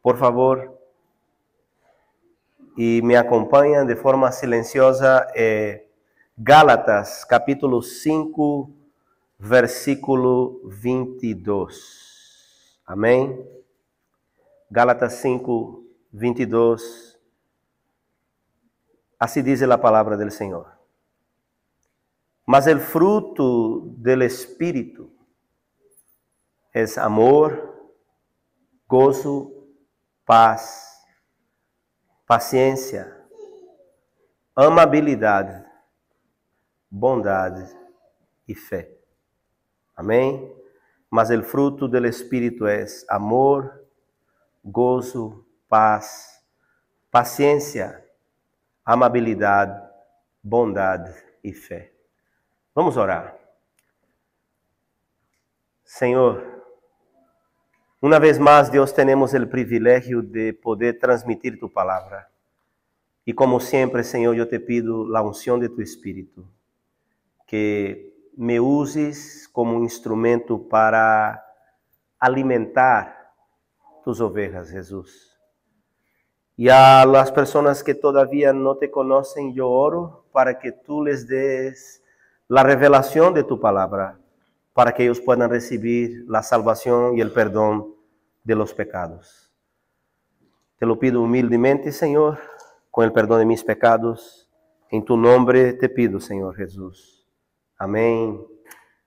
por favor, y me acompañan de forma silenciosa, Gálatas, capítulo 5, versículo 22. Amém? Gálatas 5, 22. Así dice la palabra del Señor. Mas el fruto del Espíritu es amor, gozo, paz, paciencia, amabilidad, bondad y fe. Amém? Mas el fruto del Espíritu es amor, gozo, paz, paciencia, amabilidad, bondad y fe. Vamos orar. Senhor, una vez más, Dios, tenemos el privilegio de poder transmitir tu palabra. Y como siempre, Señor, yo te pido la unción de tu Espíritu, que me uses como instrumento para alimentar tus ovejas, Jesús. Y a las personas que todavía no te conocen, yo oro para que tú les des la revelación de tu palabra, para que ellos puedan recibir la salvación y el perdón de los pecados. Te lo pido humildemente, Señor, con el perdón de mis pecados. En tu nombre te pido, Señor Jesús. Amén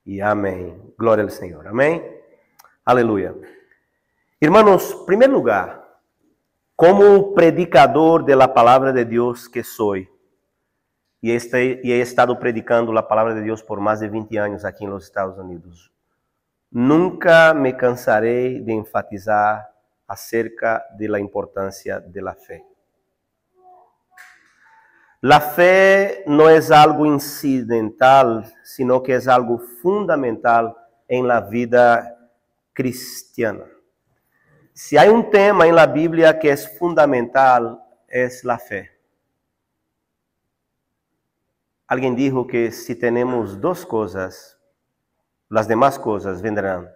y amén. Gloria al Señor. Amén. Aleluya. Hermanos, en primer lugar, como predicador de la palabra de Dios que soy, y he estado predicando la palabra de Dios por más de 20 años aquí en los Estados Unidos, nunca me cansaré de enfatizar acerca de la importancia de la fe. La fe no es algo incidental, sino que es algo fundamental en la vida cristiana. Si hay un tema en la Biblia que es fundamental, es la fe. Alguien dijo que si tenemos dos cosas, las demás cosas vendrán: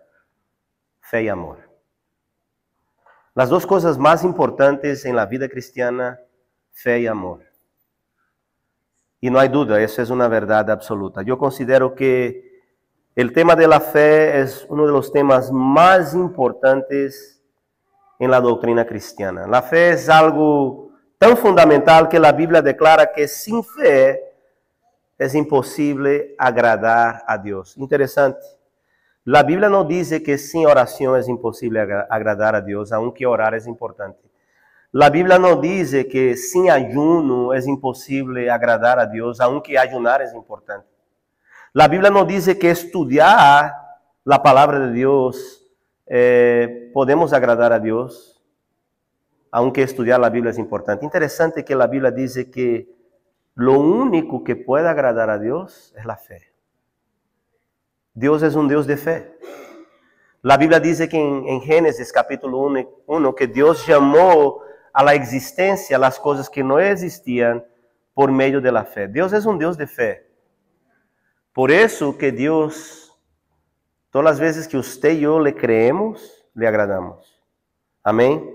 fe y amor. Las dos cosas más importantes en la vida cristiana, fe y amor. Y no hay duda, eso es una verdad absoluta. Yo considero que el tema de la fe es uno de los temas más importantes en la doctrina cristiana. La fe es algo tan fundamental que la Biblia declara que sin fe es imposible agradar a Dios. Interesante. La Biblia no dice que sin oración es imposible agradar a Dios, aunque orar es importante. La Biblia no dice que sin ayuno es imposible agradar a Dios, aunque ayunar es importante. La Biblia no dice que estudiar la palabra de Dios podemos agradar a Dios, aunque estudiar la Biblia es importante. Interesante que la Biblia dice que lo único que puede agradar a Dios es la fe. Dios es un Dios de fe. La Biblia dice que en Génesis capítulo 1 que Dios llamó a la existencia las cosas que no existían por medio de la fe. Dios es un Dios de fe. Por eso que Dios, todas las veces que usted y yo le creemos, le agradamos. Amén.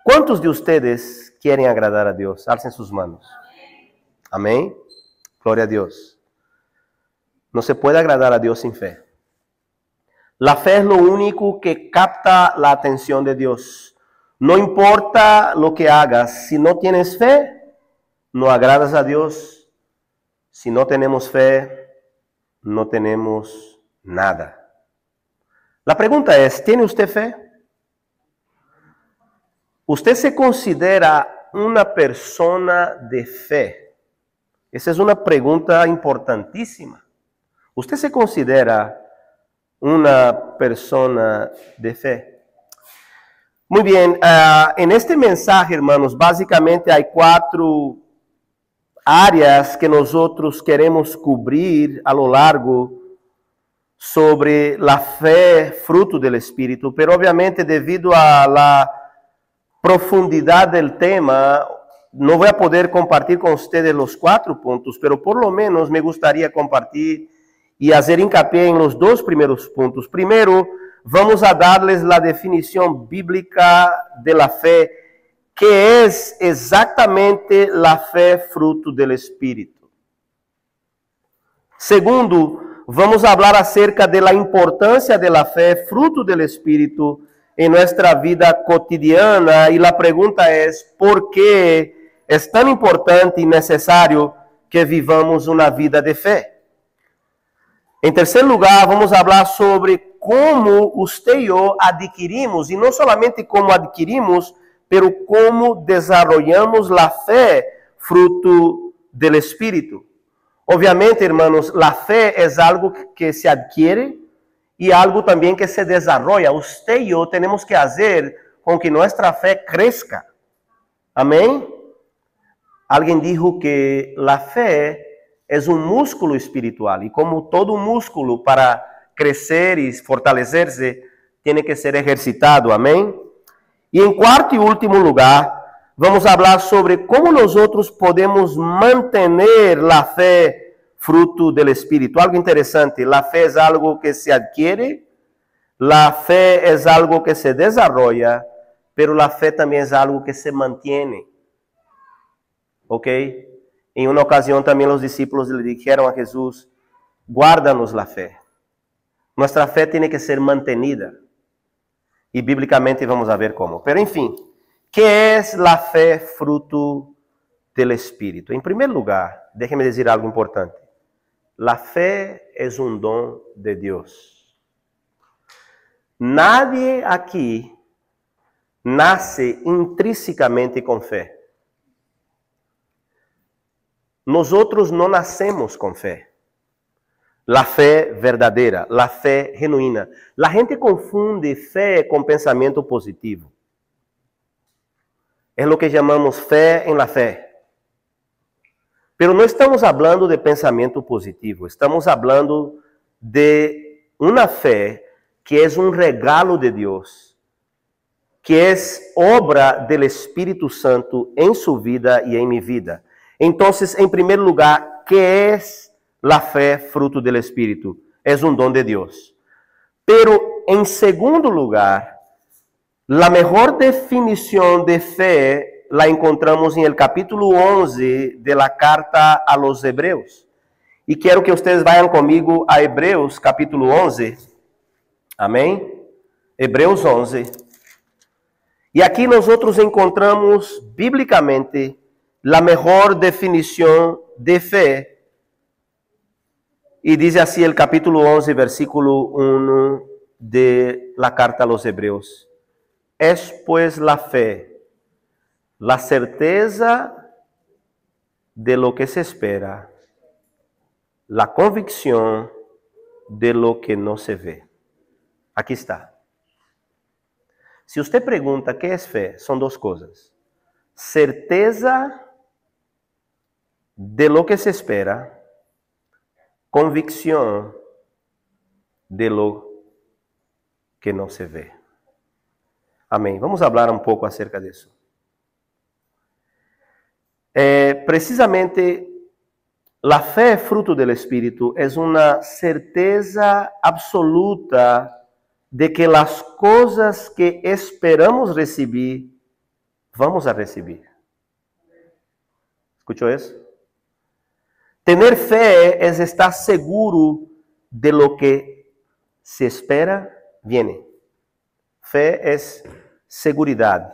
¿Cuántos de ustedes quieren agradar a Dios? Alcen sus manos. Amén. Gloria a Dios. No se puede agradar a Dios sin fe. La fe es lo único que capta la atención de Dios. No importa lo que hagas, si no tienes fe, no agradas a Dios. Si no tenemos fe, no tenemos nada. La pregunta es, ¿tiene usted fe? ¿Usted se considera una persona de fe? Esa es una pregunta importantísima. ¿Usted se considera una persona de fe? Muy bien, en este mensaje, hermanos, básicamente hay 4 áreas que nosotros queremos cubrir a lo largo sobre la fe, fruto del Espíritu, pero obviamente debido a la profundidad del tema, no voy a poder compartir con ustedes los 4 puntos, pero por lo menos me gustaría compartir y hacer hincapié en los 2 primeros puntos. Primero, vamos a darles la definición bíblica de la fe, que es exactamente la fe fruto del Espíritu. Segundo, vamos a hablar acerca de la importancia de la fe fruto del Espíritu en nuestra vida cotidiana. Y la pregunta es, ¿por qué es tan importante y necesario que vivamos una vida de fe? En tercer lugar, vamos a hablar sobre cómo usted y yo adquirimos, y no solamente cómo adquirimos, pero cómo desarrollamos la fe fruto del Espíritu. Obviamente, hermanos, la fe es algo que se adquiere y algo también que se desarrolla. Usted y yo tenemos que hacer con que nuestra fe crezca. Amén. Alguien dijo que la fe es un músculo espiritual y como todo músculo para crecer y fortalecerse tiene que ser ejercitado. Amén. Y en cuarto y último lugar, vamos a hablar sobre cómo nosotros podemos mantener la fe fruto del Espíritu. Algo interesante, la fe es algo que se adquiere, la fe es algo que se desarrolla, pero la fe también es algo que se mantiene. ¿Ok? En una ocasión también los discípulos le dijeron a Jesús, guárdanos la fe. Nuestra fe tiene que ser mantenida. Y bíblicamente vamos a ver cómo. Pero en fin, ¿qué es la fe fruto del Espíritu? En primer lugar, déjeme decir algo importante. La fe es un don de Dios. Nadie aquí nace intrínsecamente con fe. Nosotros no nacemos con fe. La fe verdadera, la fe genuina. La gente confunde fe con pensamiento positivo. Es lo que llamamos fe en la fe. Pero no estamos hablando de pensamiento positivo, estamos hablando de una fe que es un regalo de Dios, que es obra del Espíritu Santo en su vida y en mi vida. Entonces, en primer lugar, ¿qué es la fe fruto del Espíritu? Es un don de Dios. Pero en segundo lugar, la mejor definición de fe la encontramos en el capítulo 11 de la carta a los Hebreos. Y quiero que ustedes vayan conmigo a Hebreos capítulo 11. Amén. Hebreos 11. Y aquí nosotros encontramos bíblicamente la mejor definición de fe. Y dice así el capítulo 11, versículo 1 de la carta a los Hebreos. Es pues la fe, la certeza de lo que se espera, la convicción de lo que no se ve. Aquí está. Si usted pregunta qué es fe, son dos cosas. Certeza de lo que se espera, convicción de lo que no se ve. Amém. Vamos falar um pouco acerca disso. Precisamente, a fé fruto do Espírito é uma certeza absoluta de que as coisas que esperamos receber, vamos a receber. ¿Escuchou isso? Tener fé é estar seguro de lo que se espera viene. Fé é seguridade,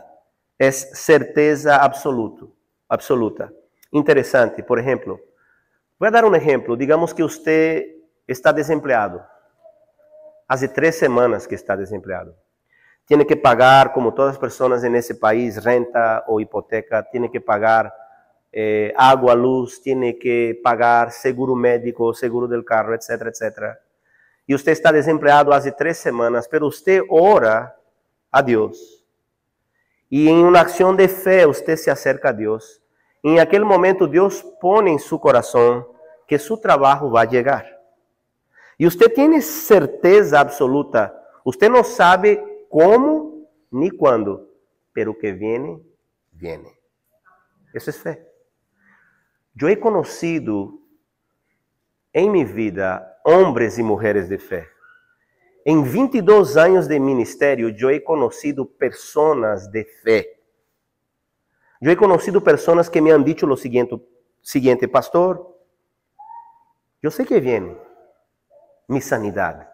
é certeza absoluta. Interessante, por exemplo, vou dar um exemplo. Digamos que você está desempregado. Há 3 semanas que está desempregado. Tem que pagar, como todas as pessoas nesse país, renta ou hipoteca, tem que pagar água, luz, tem que pagar seguro médico, seguro del carro, etc, etc. E você está desempregado há 3 semanas, pero você ora a Deus. E em uma ação de fé, você se acerca a Deus. Em aquele momento, Deus põe em seu coração que seu trabalho vai chegar. E você tem certeza absoluta. Você não sabe como nem quando, pero que viene, viene. Isso é fé. Eu he conhecido em minha vida homens e mulheres de fé. Em 22 anos de ministério, eu he conhecido pessoas de fé. Eu he conhecido pessoas que me han dicho lo siguiente, pastor, eu sei que viene mi sanidade,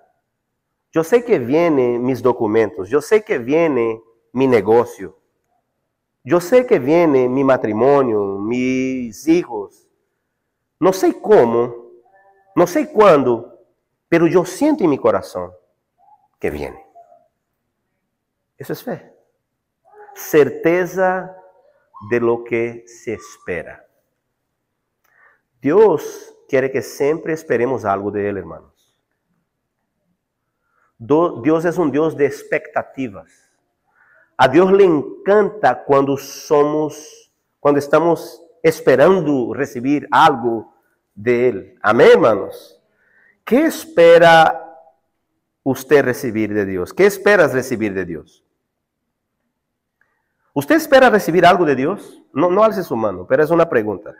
eu sei que viene mis documentos, eu sei que viene mi negócio, eu sei que viene mi matrimônio, mis hijos, não sei como, não sei quando, pero eu sinto em mi coração que viene. Isso é fé. Certeza de lo que se espera. Deus quer que sempre esperemos algo de Ele, hermanos. Deus é um Deus de expectativas. A Deus le encanta quando estamos esperando receber algo de Ele. Amém, hermanos? ¿Qué espera usted recibir de Dios? ¿Qué esperas recibir de Dios? ¿Usted espera recibir algo de Dios? No alce su mano, pero es una pregunta.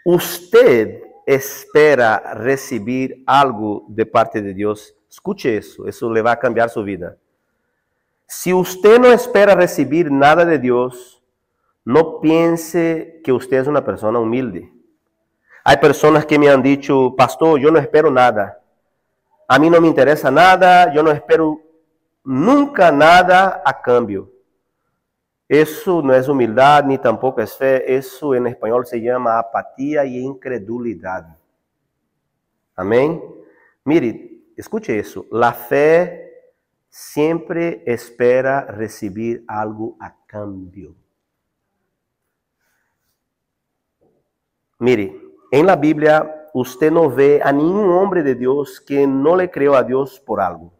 ¿Usted espera recibir algo de parte de Dios? Escuche eso le va a cambiar su vida. Si usted no espera recibir nada de Dios, no piense que usted es una persona humilde. Hay personas que me han dicho, pastor, yo no espero nada. A mí no me interesa nada, yo no espero nunca nada a cambio. Eso no es humildad ni tampoco es fe. Eso en español se llama apatía y incredulidad. Amén. Mire, escuche eso. La fe siempre espera recibir algo a cambio. Mire, en la Biblia usted no ve a ningún hombre de Dios que no le creyó a Dios por algo.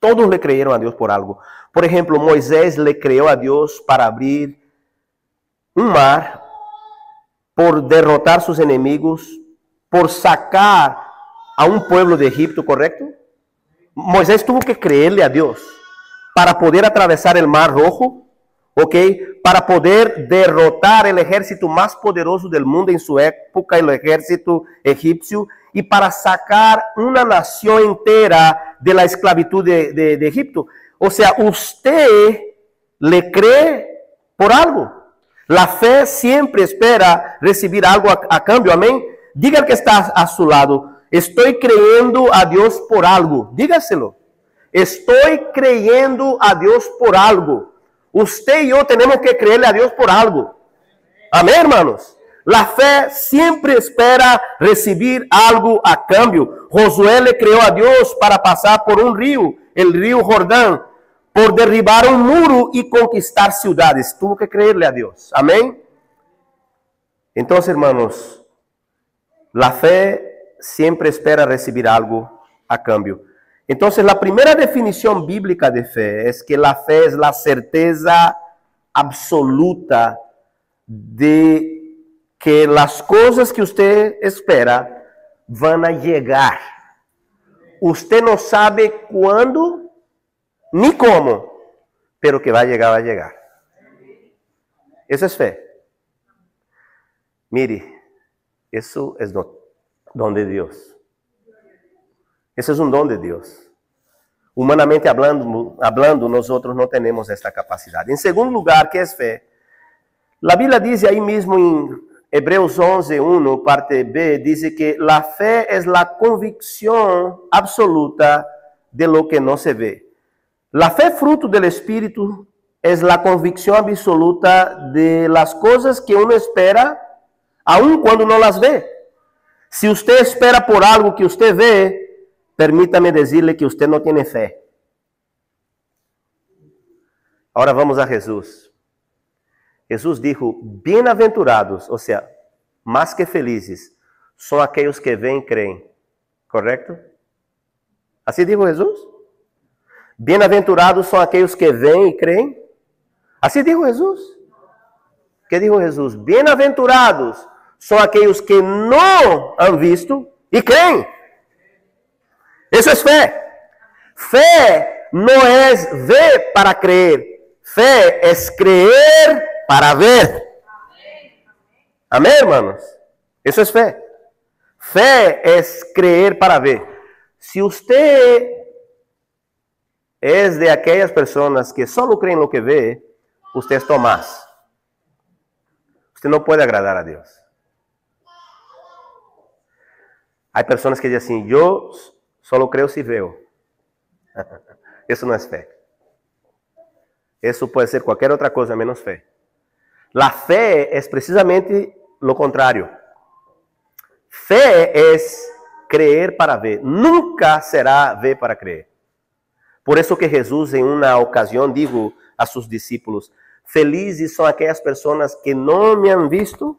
Todos le creyeron a Dios por algo. Por ejemplo, Moisés le creyó a Dios para abrir un mar, por derrotar sus enemigos, por sacar a un pueblo de Egipto, ¿correcto? Moisés tuvo que creerle a Dios para poder atravesar el Mar Rojo, ¿ok? Para poder derrotar el ejército más poderoso del mundo en su época, el ejército egipcio, y para sacar una nación entera de la esclavitud de Egipto. O sea, usted le cree por algo. La fe siempre espera recibir algo a cambio, amén. Diga al que está a su lado, estoy creyendo a Dios por algo. Dígaselo. Estoy creyendo a Dios por algo. Usted y yo tenemos que creerle a Dios por algo. Amén, hermanos. La fe siempre espera recibir algo a cambio. Josué le creyó a Dios para pasar por un río, el río Jordán, por derribar un muro y conquistar ciudades. Tuvo que creerle a Dios. Amén. Entonces, hermanos, la fe siempre espera recibir algo a cambio. Entonces, la primera definición bíblica de fe es que la fe es la certeza absoluta de que las cosas que usted espera van a llegar. Usted no sabe cuándo ni cómo, pero que va a llegar, va a llegar. Eso es fe. Mire, eso es don de Dios. Ese es un don de Dios. Humanamente hablando, nosotros no tenemos esta capacidad. En segundo lugar, ¿qué es fe? La Biblia dice ahí mismo en Hebreos 11:1, parte B, dice que la fe es la convicción absoluta de lo que no se ve. La fe fruto del Espíritu es la convicción absoluta de las cosas que uno espera, aun cuando no las ve. Si usted espera por algo que usted ve, permítame decirle que usted no tiene fe. Ahora vamos a Jesús. Jesús dijo, bienaventurados, o sea, más que felizes, son aquellos que ven y creen. ¿Correcto? ¿Así dijo Jesús? Bienaventurados son aquellos que ven y creen. ¿Así dijo Jesús? ¿Qué dijo Jesús? Bienaventurados son aquellos que no han visto y creen. Eso es fe. Fe no es ver para creer. Fe es creer para ver. Amén, hermanos. Eso es fe. Fe es creer para ver. Si usted es de aquellas personas que solo creen lo que ve, usted es Tomás. Usted no puede agradar a Dios. Hay personas que dicen, yo solo creo si veo. Eso no es fe. Eso puede ser cualquier otra cosa menos fe. La fe es precisamente lo contrario. Fe es creer para ver. Nunca será ver para creer. Por eso que Jesús en una ocasión dijo a sus discípulos, felizes son aquellas personas que no me han visto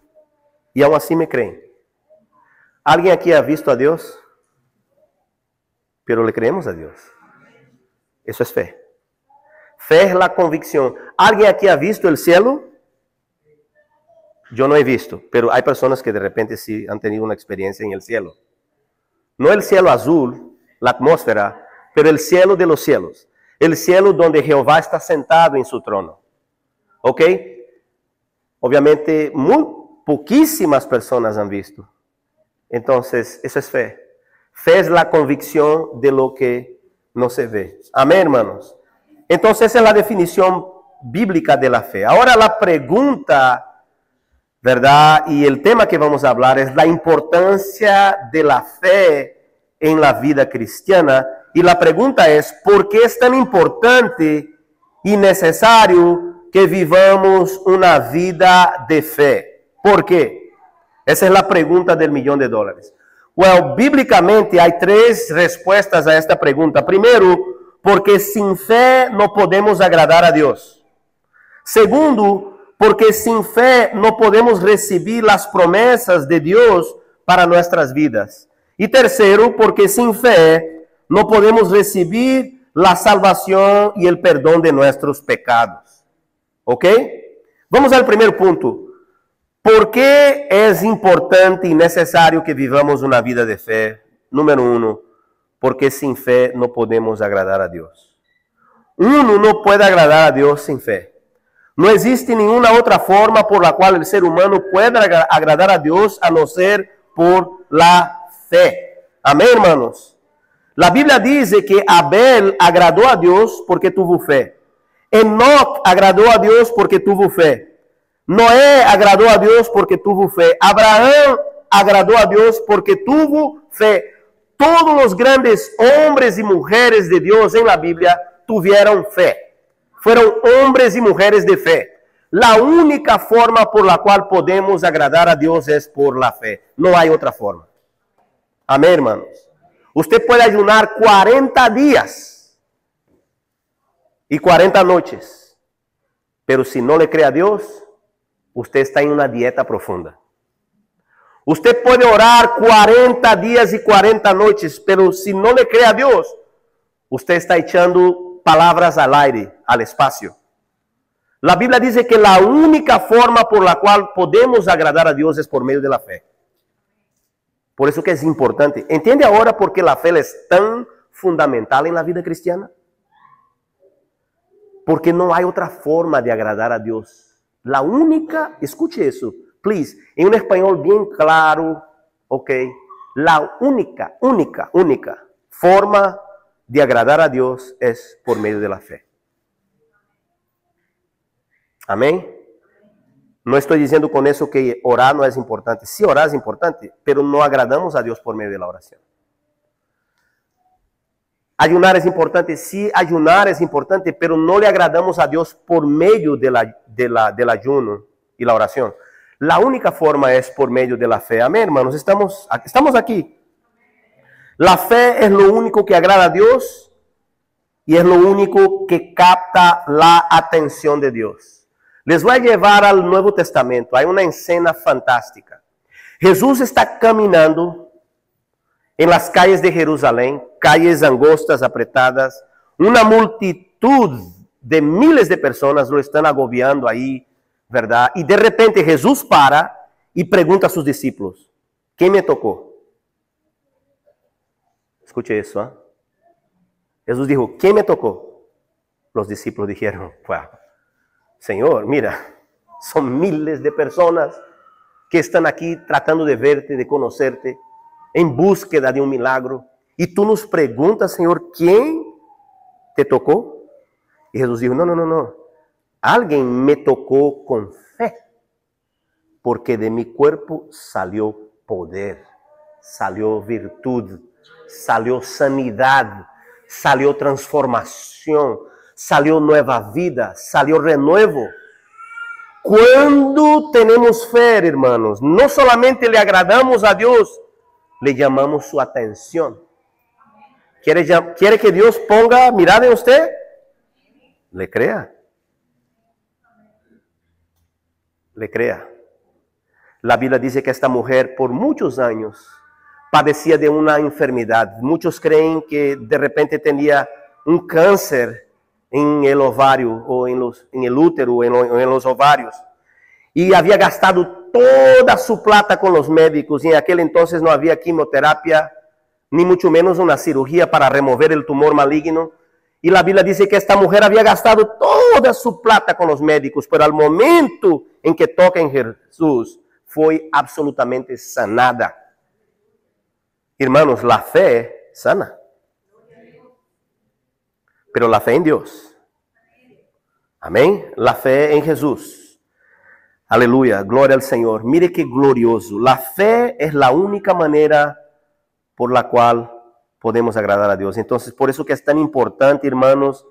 y aún así me creen. ¿Alguien aquí ha visto a Dios? Pero le creemos a Dios. Eso es fe. Fe es la convicción. ¿Alguien aquí ha visto el cielo? Yo no he visto, pero hay personas que de repente sí han tenido una experiencia en el cielo. No el cielo azul, la atmósfera, pero el cielo de los cielos. El cielo donde Jehová está sentado en su trono. ¿Ok? Obviamente, muy poquísimas personas han visto. Entonces, eso es fe. Fe es la convicción de lo que no se ve. Amén, hermanos. Entonces, esa es la definición bíblica de la fe. Ahora la pregunta, ¿verdad? Y el tema que vamos a hablar es la importancia de la fe en la vida cristiana. Y la pregunta es, ¿por qué es tan importante y necesario que vivamos una vida de fe? ¿Por qué? Esa es la pregunta del $1,000,000. Well, bíblicamente hay tres respuestas a esta pregunta. Primero, porque sin fe no podemos agradar a Dios. Segundo, porque sin fe no podemos recibir las promesas de Dios para nuestras vidas. Y tercero, porque sin fe no podemos recibir la salvación y el perdón de nuestros pecados. ¿Ok? Vamos al primer punto. ¿Por qué es importante y necesario que vivamos una vida de fe? Número uno, porque sin fe no podemos agradar a Dios. Uno no puede agradar a Dios sin fe. No existe ninguna otra forma por la cual el ser humano pueda agradar a Dios a no ser por la fe. Amén, hermanos. La Biblia dice que Abel agradó a Dios porque tuvo fe. Enoc agradó a Dios porque tuvo fe. Noé agradó a Dios porque tuvo fe. Abraham agradó a Dios porque tuvo fe. Todos los grandes hombres y mujeres de Dios en la Biblia tuvieron fe. Fueron hombres y mujeres de fe. La única forma por la cual podemos agradar a Dios es por la fe. No hay otra forma. Amén, hermanos. Usted puede ayunar 40 días y 40 noches. Pero si no le cree a Dios, usted está en una dieta profunda. Usted puede orar 40 días y 40 noches, pero si no le cree a Dios, usted está echando palabras al aire, al espacio. La Biblia dice que la única forma por la cual podemos agradar a Dios es por medio de la fe. Por eso que es importante. ¿Entiende ahora por qué la fe es tan fundamental en la vida cristiana? Porque no hay otra forma de agradar a Dios. La única, escuche eso, please, en un español bien claro, ok, la única forma de agradar a Dios es por medio de la fe. Amén. No estoy diciendo con eso que orar no es importante. Sí, orar es importante, pero no agradamos a Dios por medio de la oración. Ayunar es importante, sí, ayunar es importante, pero no le agradamos a Dios por medio del ayuno y la oración. La única forma es por medio de la fe. Amén, hermanos, estamos aquí. La fe es lo único que agrada a Dios y es lo único que capta la atención de Dios. Les voy a llevar al Nuevo Testamento. Hay una escena fantástica. Jesús está caminando en las calles de Jerusalén, calles angostas, apretadas. Una multitud de miles de personas lo están agobiando ahí, ¿verdad? Y de repente Jesús para y pregunta a sus discípulos, ¿quién me tocó? Escuche eso, ¿eh? Jesús dijo, ¿quién me tocó? Los discípulos dijeron, wow, Señor, mira, son miles de personas que están aquí tratando de verte, de conocerte, en búsqueda de un milagro. Y tú nos preguntas, Señor, ¿quién ¿Te tocó? Y Jesús dijo, no. Alguien me tocó con fe, porque de mi cuerpo salió poder, salió virtud, salió sanidad, salió transformación, salió nueva vida, salió renuevo. Cuando tenemos fe, hermanos, no solamente le agradamos a Dios, le llamamos su atención. ¿Quiere que Dios ponga mirada en usted? Le crea. Le crea. La Biblia dice que esta mujer por muchos años padecía de una enfermedad. Muchos creen que de repente tenía un cáncer en el ovario o en el útero o en los ovarios. Y había gastado toda su plata con los médicos. Y en aquel entonces no había quimioterapia, ni mucho menos una cirugía para remover el tumor maligno. Y la Biblia dice que esta mujer había gastado toda su plata con los médicos, pero al momento en que toca en Jesús, fue absolutamente sanada. Hermanos, la fe sana. Pero la fe en Dios. Amén. La fe en Jesús. Aleluya. Gloria al Señor. Mire qué glorioso. La fe es la única manera por la cual podemos agradar a Dios. Entonces, por eso que es tan importante, hermanos,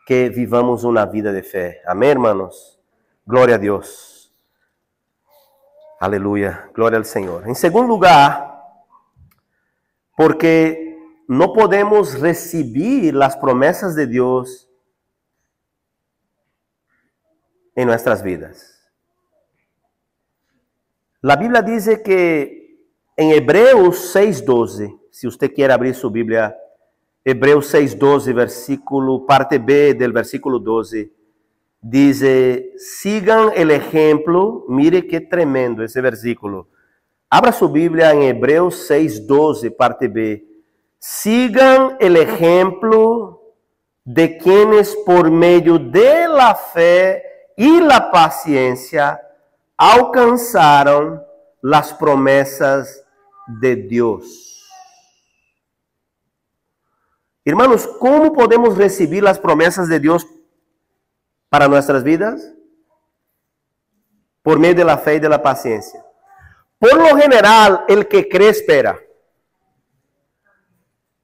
que vivamos una vida de fe. Amén, hermanos. Gloria a Dios. Aleluya, gloria al Señor. En segundo lugar, porque no podemos recibir las promesas de Dios en nuestras vidas. La Biblia dice que en Hebreos 6:12, si usted quiere abrir su Biblia, Hebreos 6:12, versículo, parte B del versículo 12, dice, sigan el ejemplo. Mire qué tremendo ese versículo. Abra su Biblia en Hebreos 6:12, parte B. Sigan el ejemplo de quienes por medio de la fe y la paciencia alcanzaron las promesas de Dios. Hermanos, ¿cómo podemos recibir las promesas de Dios para nuestras vidas? Por medio de la fe y de la paciencia. Por lo general, el que cree espera.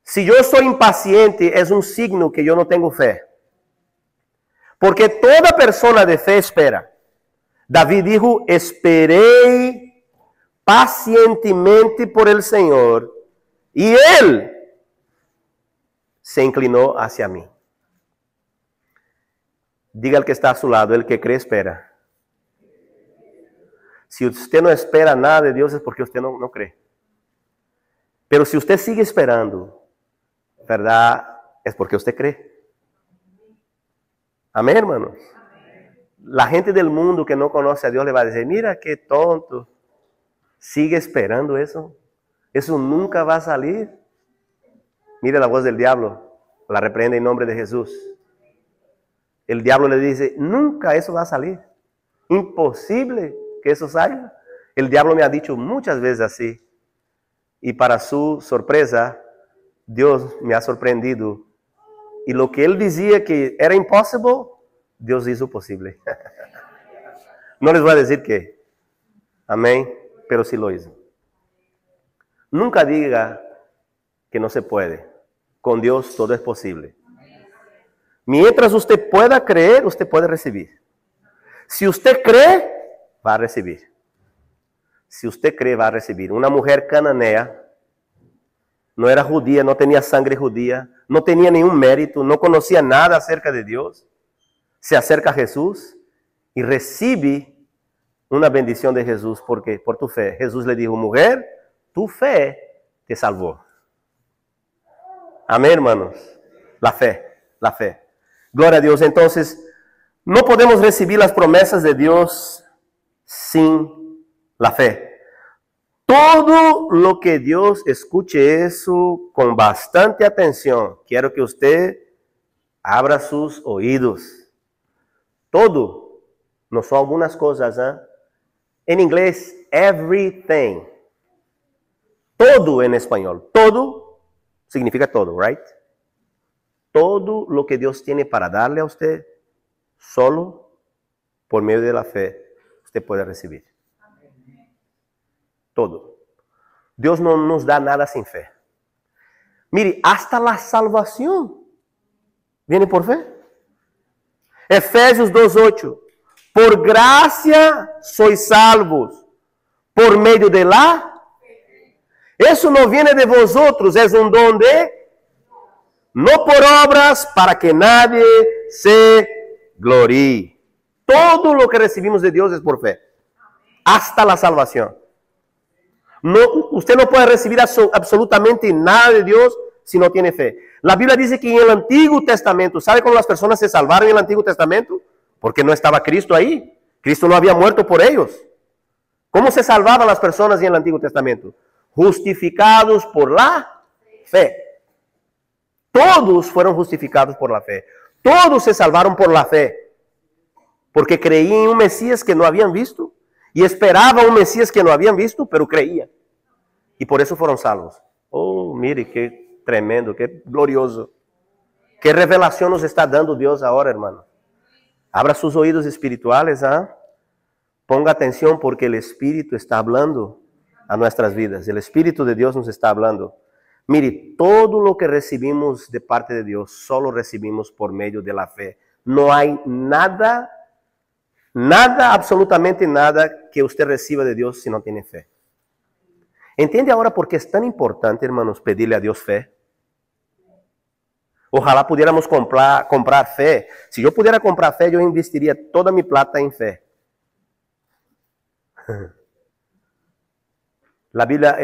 Si yo soy impaciente, es un signo que yo no tengo fe. Porque toda persona de fe espera. David dijo, esperé pacientemente por el Señor, y Él se inclinó hacia mí. Diga al que está a su lado, el que cree espera. Si usted no espera nada de Dios es porque usted no cree. Pero si usted sigue esperando, ¿verdad? Es porque usted cree. Amén, hermanos. La gente del mundo que no conoce a Dios le va a decir, mira qué tonto. Sigue esperando eso. Eso nunca va a salir. Mire la voz del diablo. La reprende en nombre de Jesús. El diablo le dice, nunca eso va a salir. Imposible que eso salga. El diablo me ha dicho muchas veces así. Y para su sorpresa, Dios me ha sorprendido. Y lo que él decía que era imposible, Dios hizo posible. No les voy a decir qué. Amén. Pero sí lo hizo. Nunca diga que no se puede. Con Dios todo es posible. Mientras usted pueda creer, usted puede recibir. Si usted cree, va a recibir. Si usted cree, va a recibir. Una mujer cananea, no era judía, no tenía sangre judía, no tenía ningún mérito, no conocía nada acerca de Dios. Se acerca a Jesús y recibe una bendición de Jesús porque por tu fe. Jesús le dijo, mujer, tu fe te salvó. Amén, hermanos. La fe, la fe. Gloria a Dios. Entonces, no podemos recibir las promesas de Dios sin la fe. Todo lo que Dios, escuche eso con bastante atención. Quiero que usted abra sus oídos. Todo, no son algunas cosas, ¿eh? En inglés, everything. Todo en español. Todo significa todo, right? todo lo que Dios tiene para darle a usted, solo por medio de la fe, usted puede recibir. Todo. Dios no nos da nada sin fe. Mire, hasta la salvación viene por fe. Efesios 2:8. Por gracia sois salvos, por medio de la... Eso no viene de vosotros, es un don de... No por obras, para que nadie se gloríe. Todo lo que recibimos de Dios es por fe. Hasta la salvación. No, usted no puede recibir absolutamente nada de Dios si no tiene fe. La Biblia dice que en el Antiguo Testamento, ¿sabe cómo las personas se salvaron en el Antiguo Testamento? Porque no estaba Cristo ahí. Cristo no había muerto por ellos. ¿Cómo se salvaban las personas en el Antiguo Testamento? Justificados por la fe. Todos fueron justificados por la fe. Todos se salvaron por la fe. Porque creían en un Mesías que no habían visto. Y esperaban un Mesías que no habían visto, pero creían. Y por eso fueron salvos. Oh, mire, qué tremendo, qué glorioso. Qué revelación nos está dando Dios ahora, hermano. Abra sus oídos espirituales, ¿ah? Ponga atención porque el Espíritu está hablando a nuestras vidas. El Espíritu de Dios nos está hablando. Mire, todo lo que recibimos de parte de Dios, solo recibimos por medio de la fe. No hay nada, absolutamente nada que usted reciba de Dios si no tiene fe. ¿Entiende ahora por qué es tan importante, hermanos, pedirle a Dios fe? Ojalá pudiéramos comprar fe. Si yo pudiera comprar fe, yo investiría toda mi plata en fe. La Biblia,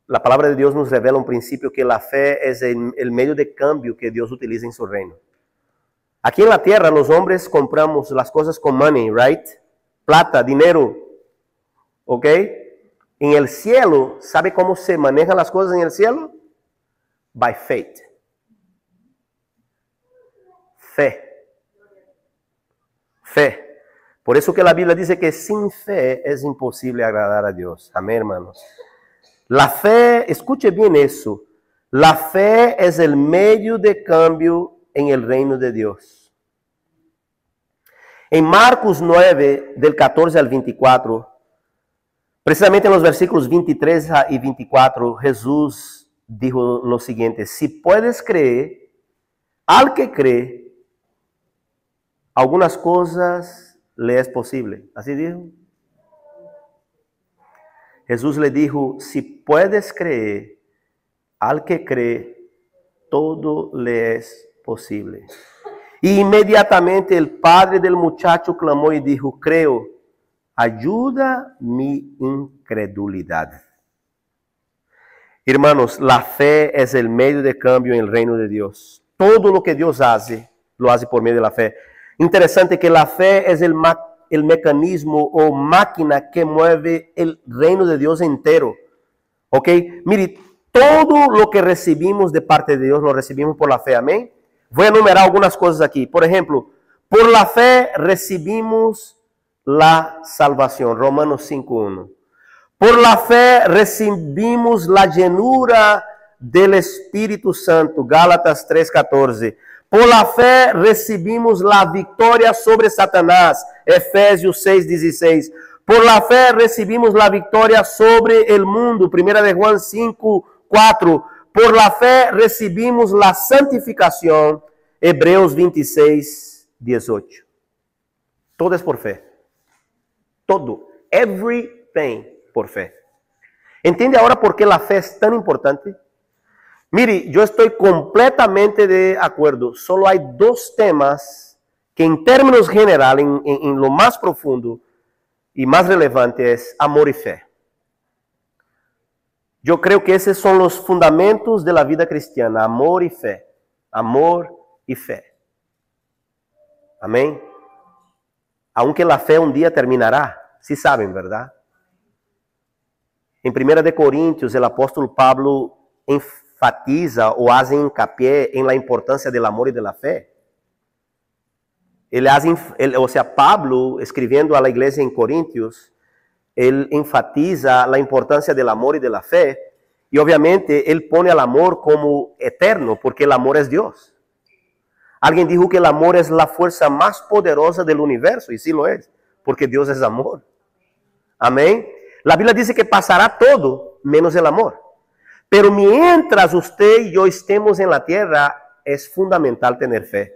la palabra de Dios nos revela un principio que la fe es el medio de cambio que Dios utiliza en su reino. Aquí en la tierra los hombres compramos las cosas con money, right? Plata, dinero, ¿ok? En el cielo, ¿sabe cómo se manejan las cosas en el cielo? By faith. Fe. Fe. Por eso que la Biblia dice que sin fe es imposible agradar a Dios. Amén, hermanos. La fe, escuche bien eso. La fe es el medio de cambio en el reino de Dios. En Marcos 9, del 14 al 24, precisamente en los versículos 23 y 24, Jesús dijo lo siguiente: si puedes creer, al que cree, algunas cosas le es posible. Así dijo. Jesús le dijo: si puedes creer, al que cree, todo le es posible. Y inmediatamente el padre del muchacho clamó y dijo: creo, ayuda mi incredulidad. Hermanos, la fe es el medio de cambio en el reino de Dios. Todo lo que Dios hace, lo hace por medio de la fe. Interesante que la fe es el mecanismo o máquina que mueve el reino de Dios entero. ¿Ok? Mire, todo lo que recibimos de parte de Dios lo recibimos por la fe. Amén. Voy a enumerar algunas cosas aquí. Por ejemplo, por la fe recibimos la salvación. Romanos 5:1. Por la fe recibimos la llenura del Espíritu Santo. Gálatas 3:14. Por la fe recibimos la victoria sobre Satanás. Efesios 6:16. Por la fe recibimos la victoria sobre el mundo. 1 de Juan 5:4. Por la fe recibimos la santificación. Hebreos 26:18. Todo es por fe. Todo. Everything por fe. ¿Entiende ahora por qué la fe es tan importante? Mire, yo estoy completamente de acuerdo. Solo hay dos temas que en términos generales, en lo más profundo y más relevante es amor y fe. Yo creo que esos son los fundamentos de la vida cristiana, amor y fe. Amor y fe. Amén. Aunque la fe un día terminará, sí saben, ¿verdad? En 1 de Corintios, el apóstol Pablo enfatiza o hace hincapié en la importancia del amor y de la fe. Pablo, escribiendo a la iglesia en Corintios, él enfatiza la importancia del amor y de la fe. Y obviamente Él pone al amor como eterno, porque el amor es Dios. Alguien dijo que el amor es la fuerza más poderosa del universo, y sí lo es, porque Dios es amor. Amén. La Biblia dice que pasará todo menos el amor. Pero mientras usted y yo estemos en la tierra, es fundamental tener fe,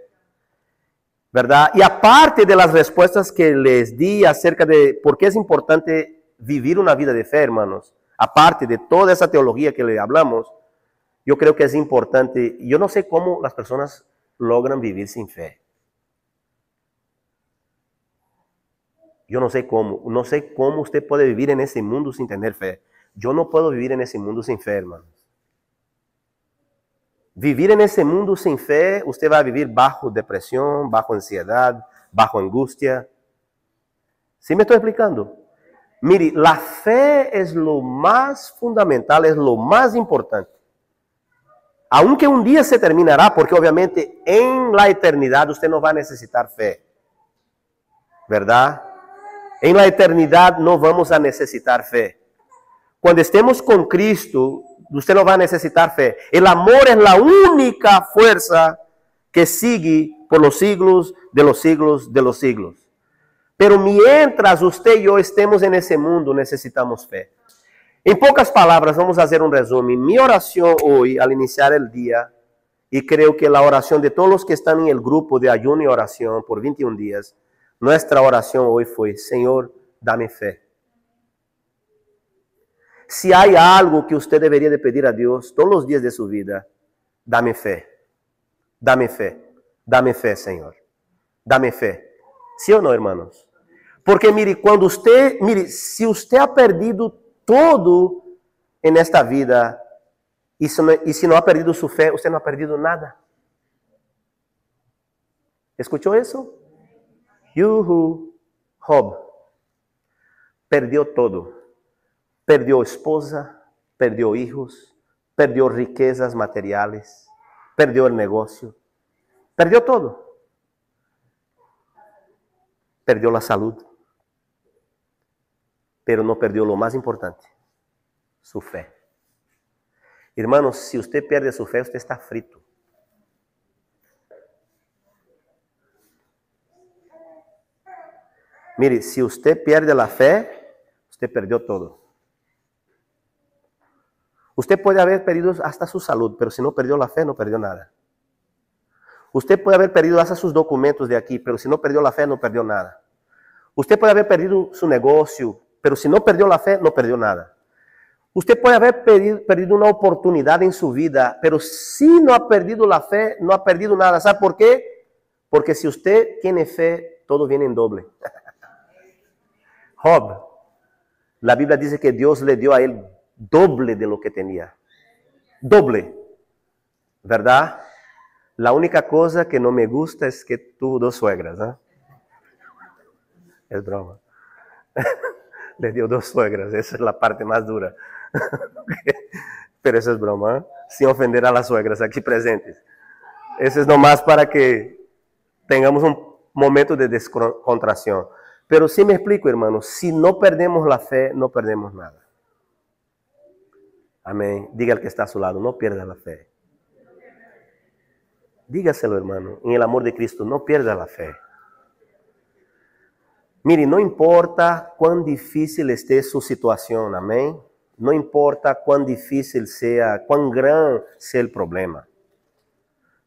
¿verdad? Y aparte de las respuestas que les di acerca de por qué es importante vivir una vida de fe, hermanos, aparte de toda esa teología que le hablamos, yo creo que es importante. Yo no sé cómo las personas logran vivir sin fe. Yo no sé cómo usted puede vivir en ese mundo sin tener fe. Yo no puedo vivir en ese mundo sin fe, hermanos. Vivir en ese mundo sin fe, usted va a vivir bajo depresión, bajo ansiedad, bajo angustia. ¿Sí me estoy explicando? Mire, la fe es lo más fundamental, es lo más importante. Aunque un día se terminará, porque obviamente en la eternidad usted no va a necesitar fe, ¿verdad? En la eternidad no vamos a necesitar fe. Cuando estemos con Cristo, usted no va a necesitar fe. El amor es la única fuerza que sigue por los siglos de los siglos de los siglos. Pero mientras usted y yo estemos en ese mundo, necesitamos fe. En pocas palabras, vamos a hacer un resumen. Mi oración hoy, al iniciar el día, y creo que la oración de todos los que están en el grupo de ayuno y oración por 21 días, nuestra oración hoy fue: Señor, dame fe. Si hay algo que usted debería de pedir a Dios todos los días de su vida, dame fe. Dame fe. Dame fe, Señor. Dame fe. ¿Sí o no, hermanos? Porque mire, si usted ha perdido todo en esta vida, y si no ha perdido su fe, usted no ha perdido nada. ¿Escuchó eso? Job perdió todo. Perdió esposa, perdió hijos, perdió riquezas materiales, perdió el negocio, perdió todo. Perdió la salud, pero no perdió lo más importante, su fe. Hermanos, si usted pierde su fe, usted está frito. Mire, si usted pierde la fe, usted perdió todo. Usted puede haber perdido hasta su salud, pero si no perdió la fe, no perdió nada. Usted puede haber perdido hasta sus documentos de aquí, pero si no perdió la fe, no perdió nada. Usted puede haber perdido su negocio, pero si no perdió la fe, no perdió nada. Usted puede haber perdido una oportunidad en su vida, pero si no ha perdido la fe, no ha perdido nada. ¿Sabe por qué? Porque si usted tiene fe, todo viene en doble. Job, la Biblia dice que Dios le dio a él doble de lo que tenía. Doble. ¿Verdad? La única cosa que no me gusta es que tuvo 2 suegras. ¿Eh? Es broma. Le dio 2 suegras. Esa es la parte más dura. Pero eso es broma. ¿Eh? Sin ofender a las suegras aquí presentes. Eso es nomás para que tengamos un momento de descontracción. Pero sí me explico, hermanos. Si no perdemos la fe, no perdemos nada. Amén. Diga al que está a su lado, no pierda la fe. Dígaselo, hermano, en el amor de Cristo, no pierda la fe. Mire, no importa cuán difícil esté su situación, amén. No importa cuán difícil sea, cuán gran sea el problema.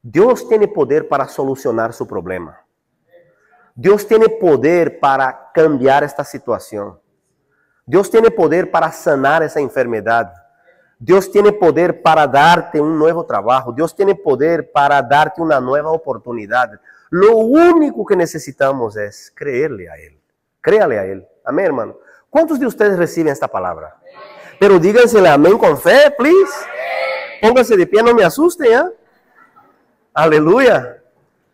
Dios tiene poder para solucionar su problema. Dios tiene poder para cambiar esta situación. Dios tiene poder para sanar esa enfermedad. Dios tiene poder para darte un nuevo trabajo. Dios tiene poder para darte una nueva oportunidad. Lo único que necesitamos es creerle a Él. Créale a Él. Amén, hermano. ¿Cuántos de ustedes reciben esta palabra? Pero dígansele amén con fe, please. Pónganse de pie, no me asusten, ¿eh? Aleluya.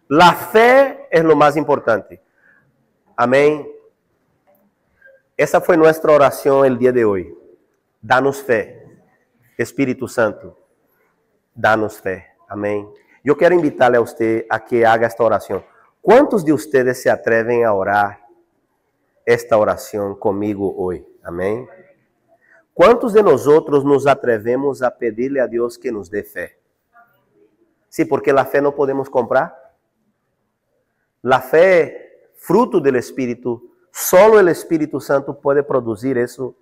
La fe es lo más importante. Amén. Esa fue nuestra oración el día de hoy. Danos fe. Espíritu Santo, danos fe. Amén. Yo quiero invitarle a usted a que haga esta oración. ¿Cuántos de ustedes se atreven a orar esta oración conmigo hoy? Amén. ¿Cuántos de nosotros nos atrevemos a pedirle a Dios que nos dé fe? Sí, porque la fe no podemos comprar. La fe, fruto del Espíritu, solo el Espíritu Santo puede producir eso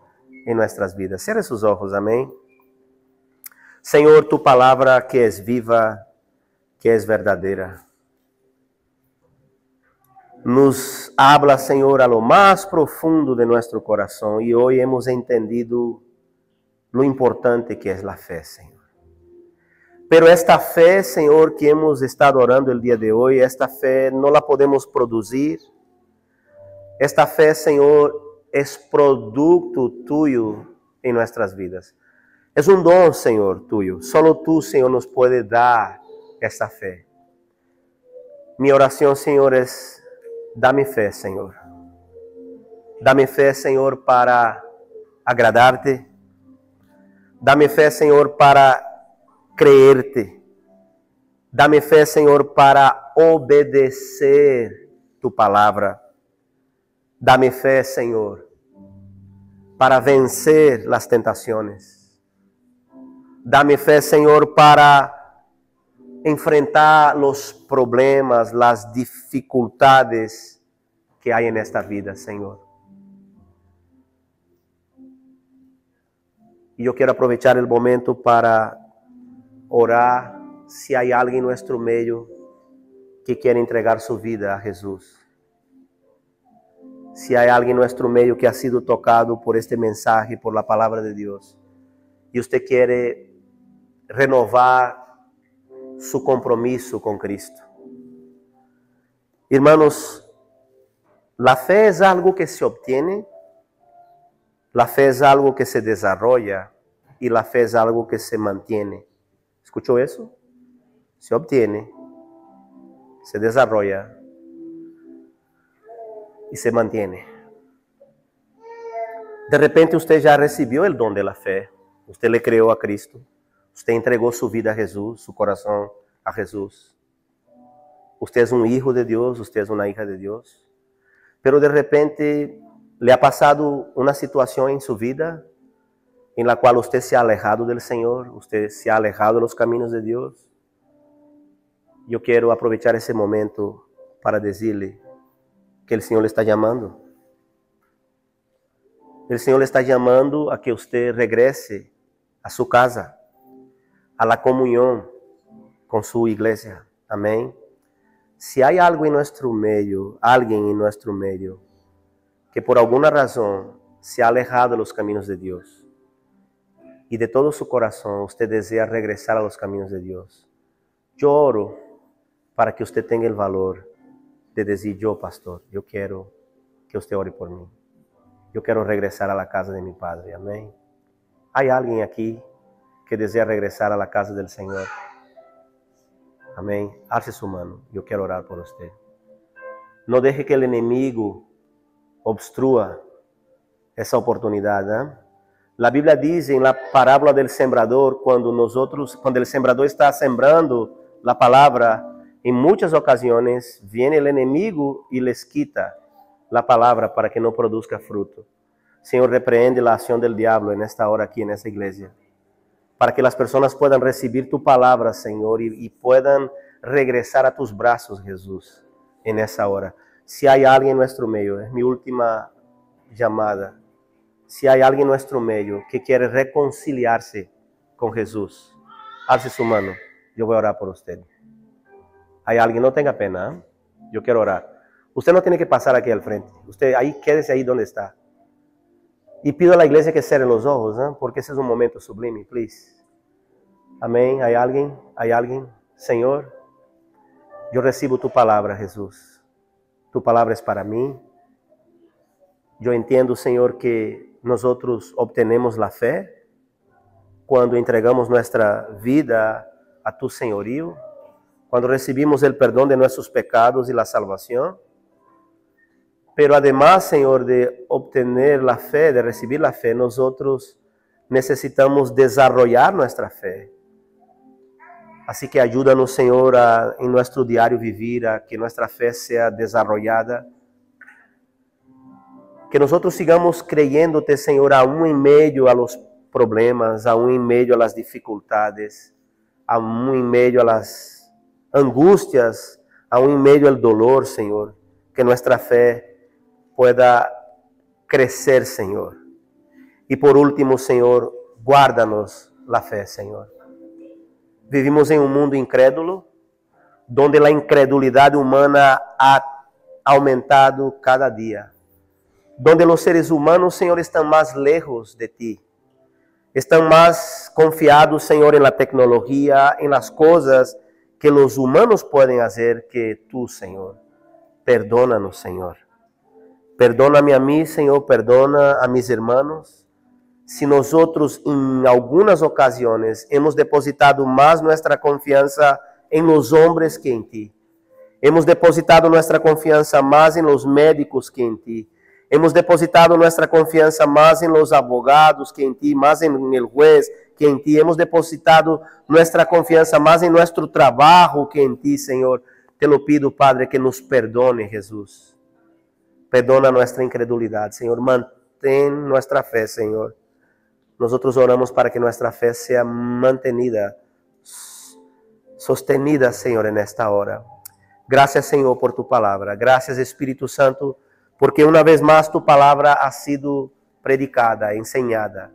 en nuestras vidas. Cierre sus ojos, amén. Señor, tu palabra que es viva, que es verdadera, nos habla, Señor, a lo más profundo de nuestro corazón, y hoy hemos entendido lo importante que es la fe, Señor. Pero esta fe, Señor, que hemos estado orando el día de hoy, esta fe no la podemos producir. Esta fe, Señor, es producto tuyo en nuestras vidas. Es un don, Señor, tuyo. Solo tú, Señor, nos puedes dar esta fe. Mi oración, Señor, es: dame fe, Señor. Dame fe, Señor, para agradarte. Dame fe, Señor, para creerte. Dame fe, Señor, para obedecer tu palabra. Dame fe, Señor, para vencer las tentaciones. Dame fe, Señor, para enfrentar los problemas, las dificultades que hay en esta vida, Señor. Y yo quiero aprovechar el momento para orar si hay alguien en nuestro medio que quiere entregar su vida a Jesús. Si hay alguien en nuestro medio que ha sido tocado por este mensaje, por la palabra de Dios, y usted quiere renovar su compromiso con Cristo. Hermanos, la fe es algo que se obtiene, la fe es algo que se desarrolla y la fe es algo que se mantiene. ¿Escuchó eso? Se obtiene, se desarrolla y se mantiene. De repente usted ya recibió el don de la fe. Usted le creó a Cristo. Usted entregó su vida a Jesús, su corazón a Jesús. Usted es un hijo de Dios, usted es una hija de Dios. Pero de repente le ha pasado una situación en su vida en la cual usted se ha alejado del Señor, usted se ha alejado de los caminos de Dios. Yo quiero aprovechar ese momento para decirle que el Señor le está llamando. El Señor le está llamando a que usted regrese a su casa, a la comunión con su iglesia. Amén. Si hay algo en nuestro medio, alguien en nuestro medio, que por alguna razón se ha alejado de los caminos de Dios, y de todo su corazón usted desea regresar a los caminos de Dios, yo oro para que usted tenga el valor de decir: yo, pastor, yo quiero que usted ore por mí. Yo quiero regresar a la casa de mi Padre. Amén. ¿Hay alguien aquí que desea regresar a la casa del Señor? Amén. Alce su mano. Yo quiero orar por usted. No deje que el enemigo obstrúa esa oportunidad, ¿eh? La Biblia dice en la parábola del sembrador, cuando el sembrador está sembrando la palabra, en muchas ocasiones viene el enemigo y les quita la palabra para que no produzca fruto. Señor, reprehende la acción del diablo en esta hora aquí en esta iglesia, para que las personas puedan recibir tu palabra, Señor, y puedan regresar a tus brazos, Jesús, en esa hora. Si hay alguien en nuestro medio, es mi última llamada. Si hay alguien en nuestro medio que quiere reconciliarse con Jesús, alce su mano. Yo voy a orar por usted. Hay alguien, no tenga pena, ¿eh? Yo quiero orar. Usted no tiene que pasar aquí al frente. Usted ahí, quédese ahí donde está. Y pido a la iglesia que cierre los ojos, ¿eh? Porque ese es un momento sublime, please. Amén. ¿Hay alguien? ¿Hay alguien? Señor, yo recibo tu palabra, Jesús. Tu palabra es para mí. Yo entiendo, Señor, que nosotros obtenemos la fe cuando entregamos nuestra vida a tu señorío, cuando recibimos el perdón de nuestros pecados y la salvación. Pero además, Señor, de obtener la fe, de recibir la fe, nosotros necesitamos desarrollar nuestra fe. Así que ayúdanos, Señor, en nuestro diario vivir, a que nuestra fe sea desarrollada. Que nosotros sigamos creyéndote, Señor, aún en medio a los problemas, aún em meio às dificuldades, aún em meio às angústias, aún em meio ao dolor, Senhor, que nossa fé pueda crescer, Senhor. E por último, Senhor, guarda-nos a fé, Senhor. Vivimos em um mundo incrédulo, onde a incredulidade humana ha aumentado cada dia. Donde os seres humanos, Senhor, estão mais lejos de Ti. Estão mais confiados, Senhor, em la tecnologia, em las coisas que os humanos podem fazer que Tu, Senhor. Perdona-nos, Senhor. Perdona-me a mim, Senhor, perdona a mis hermanos. Se nós outros, em algumas ocasiões, hemos depositado mais nossa confiança em los hombres que em Ti. Hemos depositado nossa confiança mais em los médicos que em Ti. Hemos depositado nossa confiança mais em los abogados que em Ti, mais em el juez que em Ti. Hemos depositado nossa confiança mais em nosso trabalho que em Ti, Senhor. Te lo pido, Padre, que nos perdone, Jesus. Perdona nossa incredulidade, Senhor. Mantém nossa fé, Senhor. Nós oramos para que nossa fé seja mantenida, sostenida, Senhor, nesta hora. Gracias, Senhor, por Tu palavra. Gracias, Espírito Santo, porque uma vez mais Tu palavra ha sido predicada, enseñada.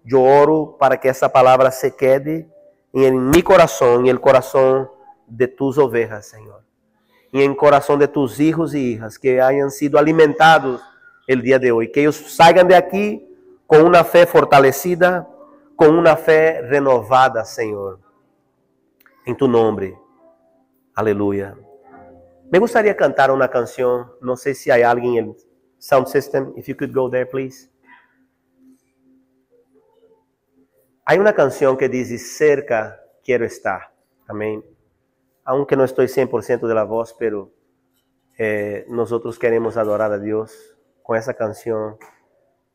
Eu oro para que essa palavra se quede em mi coração, em el coração de Tus ovejas, Senhor. E em coração de Tus hijos e hijas que hayan sido alimentados el dia de hoje. Que eles saiam de aqui com uma fé fortalecida, com uma fé renovada, Senhor. Em Tu nome. Aleluia. Me gustaría cantar una canción. No sé si hay alguien en el sound system. If you could go there, please. Hay una canción que dice, cerca quiero estar. Amén. Aunque no estoy 100% de la voz, pero nosotros queremos adorar a Dios con esa canción.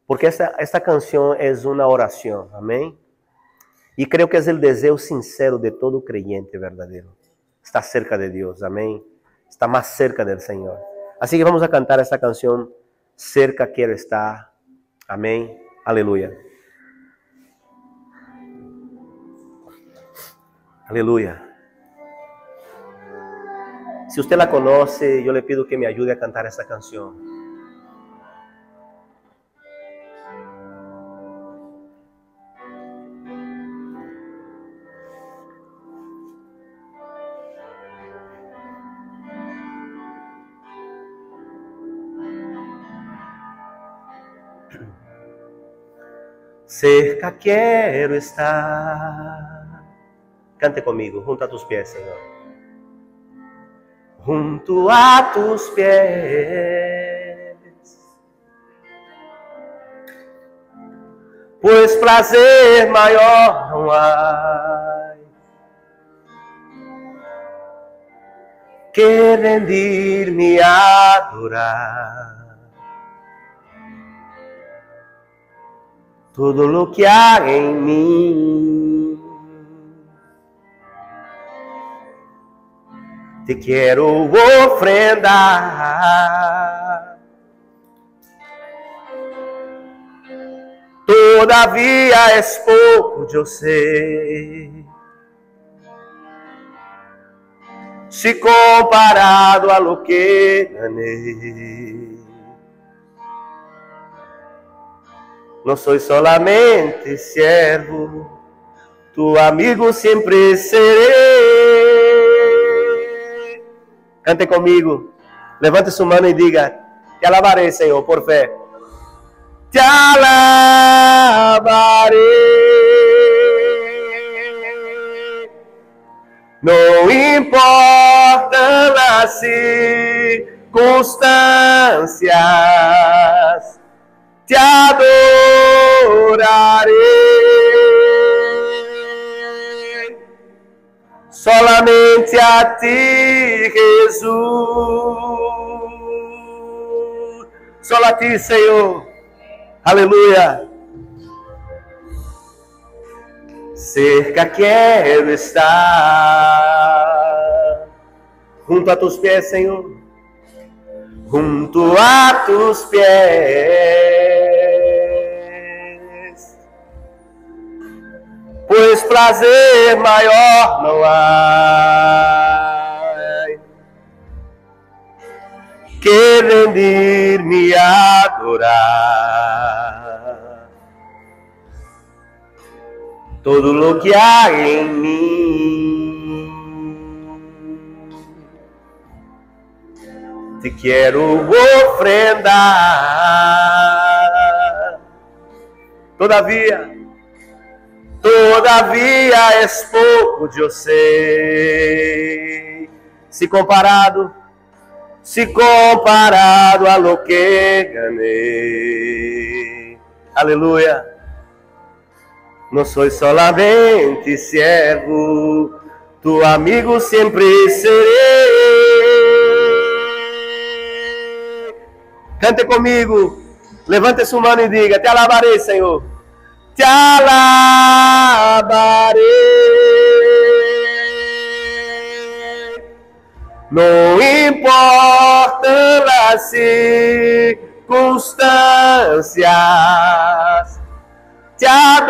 Porque esta canción es una oración. Amén. Y creo que es el deseo sincero de todo creyente verdadero. Está cerca de Dios. Amén. Está más cerca del Señor. Así que vamos a cantar esta canción, Cerca quiero estar. Amén. Aleluya. Aleluya. Si usted la conoce, yo le pido que me ayude a cantar esta canción. Cerca quiero estar. Cante conmigo, junto a tus pies, Señor. Junto a tus pies. Pues placer maior não há que rendir-me a adorar. Todo lo que há em mim, te quero ofrendar. Todavia és pouco, eu sei, se comparado a lo que ganhei. No soy solamente siervo, tu amigo siempre seré. Cante conmigo, levante su mano y diga, te alabaré, Señor, por fe. Te alabaré. No importan las circunstancias, te adoraré. Solamente a ti, Jesús. Solo a ti, Senhor. Aleluia. Cerca quero estar. Junto a tus pies, Senhor. Junto a tus pies. pois prazer maior não há que rendir-me a adorar todo lo que há em mim. Te quero ofrendar. Todavia és pouco, eu sei, se comparado a lo que ganhei. Aleluia. Não sou solamente servo, tu amigo sempre serei. Cante comigo, levante sua mão e diga: te alabarei, Senhor. Te alabarei. Não importam as circunstâncias, te adorarei.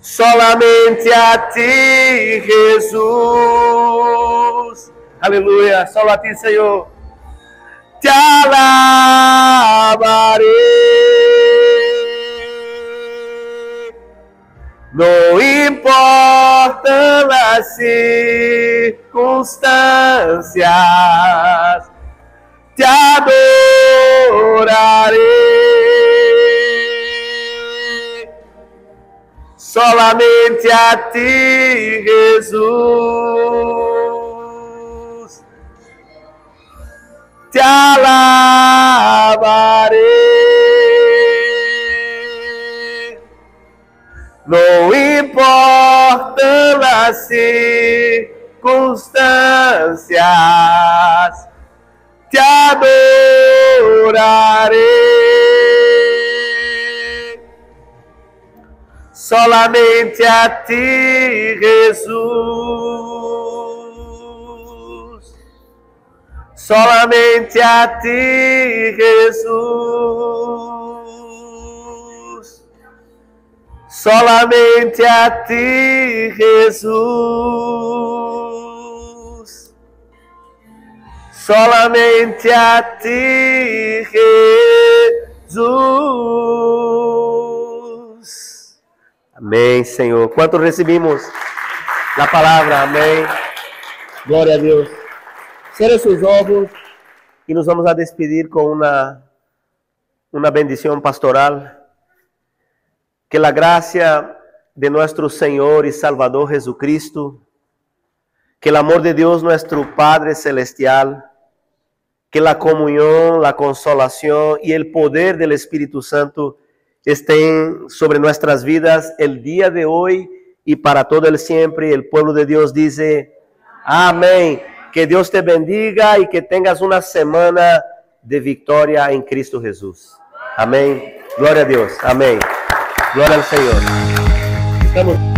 Solamente a ti, Jesus. Aleluia. Só a ti, Senhor. Te alabarei. Não importam as circunstâncias, te adorarei. Solamente a ti, Jesus, te alabarei. Não importam as circunstâncias, te adorarei. Solamente a ti, Jesus. Solamente a ti, Jesus. Solamente a ti, Jesus. Solamente a ti, Jesus. Amém, Senhor. Quanto recebimos a palavra? Amém. Glória a Deus. Cierre sus ojos y nos vamos a despedir con una bendición pastoral. Que la gracia de nuestro Señor y Salvador Jesucristo, que el amor de Dios nuestro Padre Celestial, que la comunión, la consolación y el poder del Espíritu Santo estén sobre nuestras vidas el día de hoy y para todo el siempre. El pueblo de Dios dice, amén. Que Dios te bendiga y que tengas una semana de victoria en Cristo Jesús. Amén. Gloria a Dios. Amén. Gloria al Señor. Estamos...